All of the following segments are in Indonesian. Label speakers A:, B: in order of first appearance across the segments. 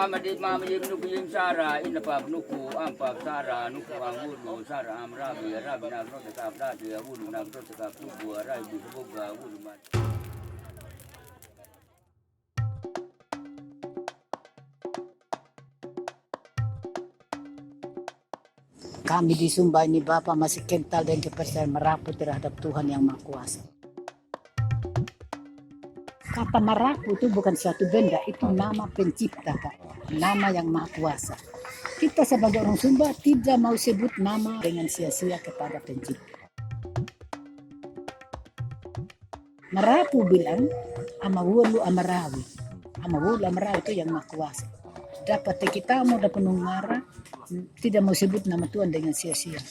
A: mama di mama yang nuku yang sara ina pa nuku ampa sara nuku anguru sara amrabi rabi na rota ka prati awulu na rota ka kubu arai bu buga awulu man.
B: Kami di Sumba ini Bapak masih kental dan kepercayaan merapu terhadap Tuhan yang Maha Kuasa. Kata merapu itu bukan suatu benda, itu nama pencipta, Pak. Nama yang Maha Kuasa. Kita sebagai orang Sumba tidak mau sebut nama dengan sia-sia kepada pencipta. Merapu bilang, amawulu amarawi. Amawulu amarawi itu yang Maha Kuasa. Dapat kita mau dapat nungara, tidak mau sebut nama Tuhan dengan sia-sia.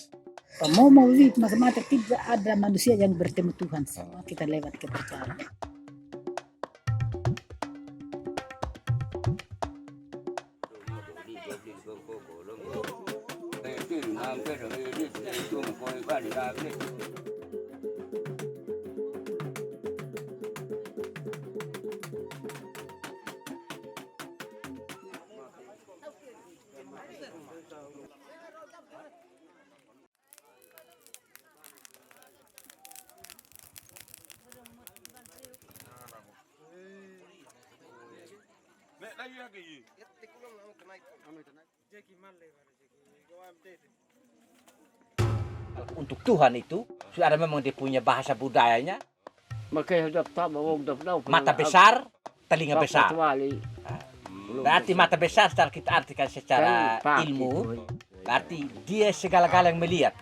B: Mau mata tidak ada manusia yang bertemu Tuhan. Semua kita lewat kepercayaan.
C: Untuk Tuhan itu sudah ada memang dia punya bahasa budayanya. Mata besar, telinga besar. Berarti mata besar secara kita artikan secara ilmu, berarti dia segala-gala yang melihat.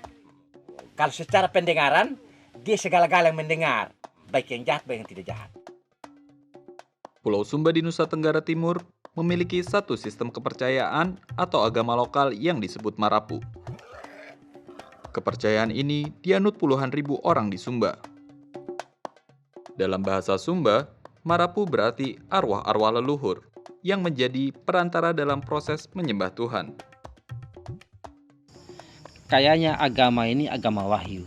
C: Kalau secara pendengaran, dia segala-gala yang mendengar, baik yang jahat, baik yang tidak jahat.
D: Pulau Sumba di Nusa Tenggara Timur memiliki satu sistem kepercayaan atau agama lokal yang disebut Marapu. Kepercayaan ini dianut puluhan ribu orang di Sumba. Dalam bahasa Sumba, Marapu berarti arwah-arwah leluhur yang menjadi perantara dalam proses menyembah Tuhan.
E: Kayaknya agama ini agama wahyu.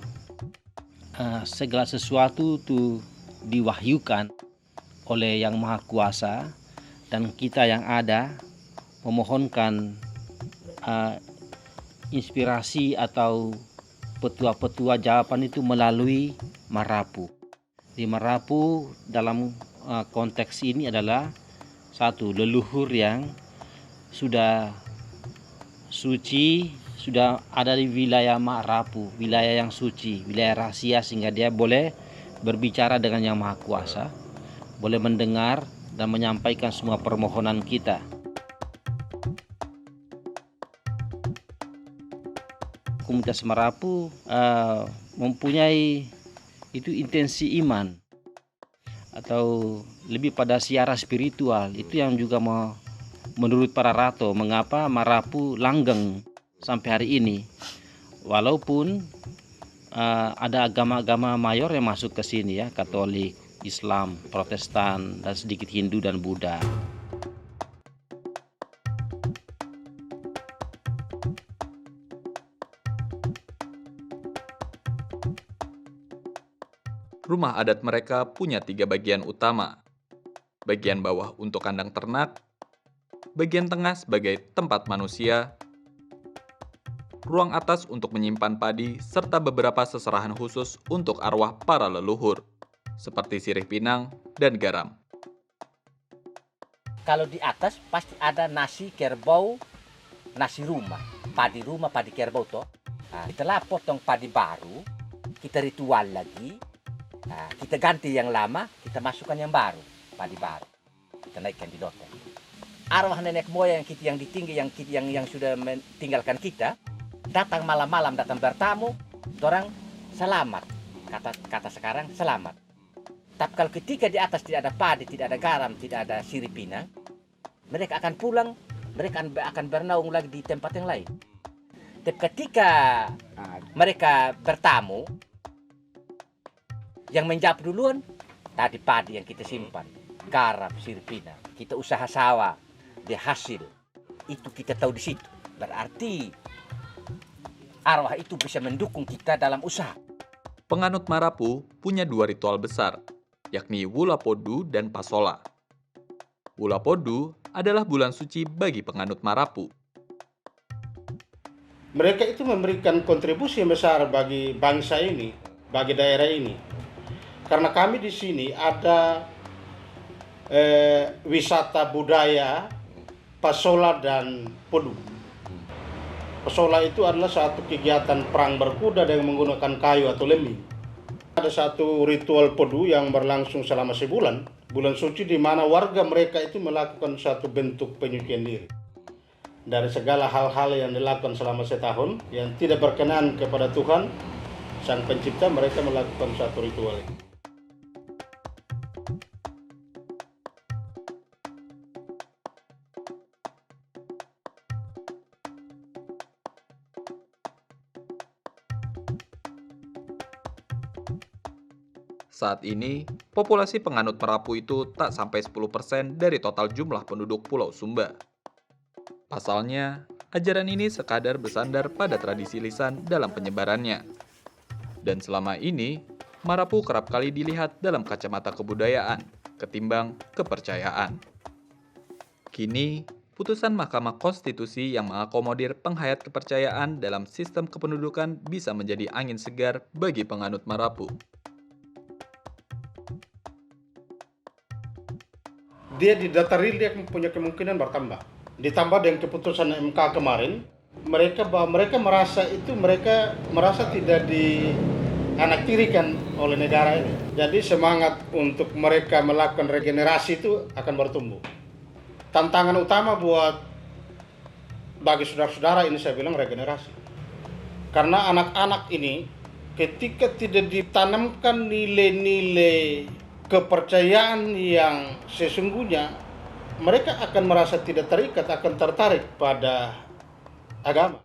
E: Segala sesuatu itu diwahyukan oleh Yang Maha Kuasa, dan kita yang ada memohonkan inspirasi atau petua-petua jawaban itu melalui Marapu. Di Marapu dalam konteks ini adalah satu, leluhur yang sudah suci, sudah ada di wilayah Marapu, wilayah yang suci, wilayah rahasia, sehingga dia boleh berbicara dengan Yang Maha Kuasa, boleh mendengar dan menyampaikan semua permohonan kita. Komunitas Marapu mempunyai itu intensi iman atau lebih pada siara spiritual. Itu yang juga menurut para rato mengapa Marapu langgeng sampai hari ini, walaupun ada agama-agama mayor yang masuk ke sini ya, Katolik, Islam, Protestan, dan sedikit Hindu dan Buddha.
D: Rumah adat mereka punya 3 bagian utama. Bagian bawah untuk kandang ternak, bagian tengah sebagai tempat manusia, ruang atas untuk menyimpan padi, serta beberapa seserahan khusus untuk arwah para leluhur, seperti sirih pinang dan garam.
C: Kalau di atas pasti ada nasi kerbau, nasi rumah, padi kerbau toh. Setelah potong padi baru, kita ritual lagi. Kita ganti yang lama, kita masukkan yang baru, padi baru. Kita naikkan di loteng. Arwah nenek moyang kita yang ditinggi, yang sudah meninggalkan kita, datang malam-malam, datang bertamu, orang selamat. Kata sekarang selamat. Tapi kalau ketika di atas tidak ada padi, tidak ada garam, tidak ada sirih pinang, mereka akan pulang, mereka akan bernaung lagi di tempat yang lain. Tapi ketika mereka bertamu, yang menjawab duluan, tadi padi yang kita simpan, garam, sirih pinang, kita usaha sawah, dia hasil, itu kita tahu di situ. Berarti arwah itu bisa mendukung kita dalam usaha.
D: Penganut Marapu punya 2 ritual besar, yakni Wulapodu dan Pasola. Ulapodu adalah bulan suci bagi penganut Marapu.
F: Mereka itu memberikan kontribusi yang besar bagi bangsa ini, bagi daerah ini. Karena kami di sini ada wisata budaya Pasola dan Podu. Pasola itu adalah satu kegiatan perang berkuda dengan menggunakan kayu atau lembing. Ada satu ritual Podu yang berlangsung selama sebulan, bulan suci, di mana warga mereka itu melakukan satu bentuk penyucian diri. Dari segala hal-hal yang dilakukan selama setahun yang tidak berkenan kepada Tuhan, Sang Pencipta, mereka melakukan satu ritual.
D: Saat ini, populasi penganut Marapu itu tak sampai 10% dari total jumlah penduduk Pulau Sumba. Pasalnya, ajaran ini sekadar bersandar pada tradisi lisan dalam penyebarannya. Dan selama ini, Marapu kerap kali dilihat dalam kacamata kebudayaan, ketimbang kepercayaan. Kini, putusan Mahkamah Konstitusi yang mengakomodir penghayat kepercayaan dalam sistem kependudukan bisa menjadi angin segar bagi penganut Marapu.
F: Dia di data real dia punya kemungkinan bertambah. Ditambah dengan keputusan MK kemarin, mereka merasa tidak dianaktirikan oleh negara ini. Jadi semangat untuk mereka melakukan regenerasi itu akan bertumbuh. Tantangan utama bagi saudara-saudara ini, saya bilang, regenerasi. Karena anak-anak ini ketika tidak ditanamkan nilai-nilai kepercayaan yang sesungguhnya, mereka akan merasa tidak terikat, akan tertarik pada agama.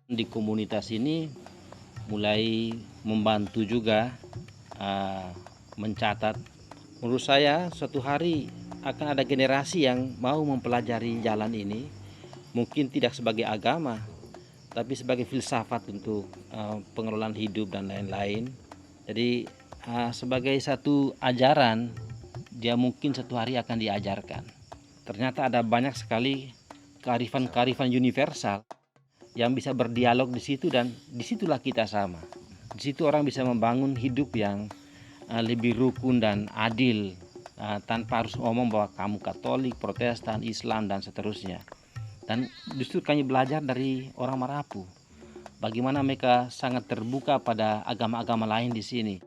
E: Di komunitas ini mulai membantu juga mencatat. Menurut saya suatu hari akan ada generasi yang mau mempelajari jalan ini, mungkin tidak sebagai agama, tapi sebagai filsafat untuk pengelolaan hidup dan lain-lain. Jadi sebagai satu ajaran, dia mungkin satu hari akan diajarkan. Ternyata ada banyak sekali kearifan-kearifan universal yang bisa berdialog di situ, dan disitulah kita sama. Di situ orang bisa membangun hidup yang lebih rukun dan adil, tanpa harus ngomong bahwa kamu Katolik, Protestan, Islam, dan seterusnya. Dan justru kami belajar dari orang Marapu, bagaimana mereka sangat terbuka pada agama-agama lain di sini.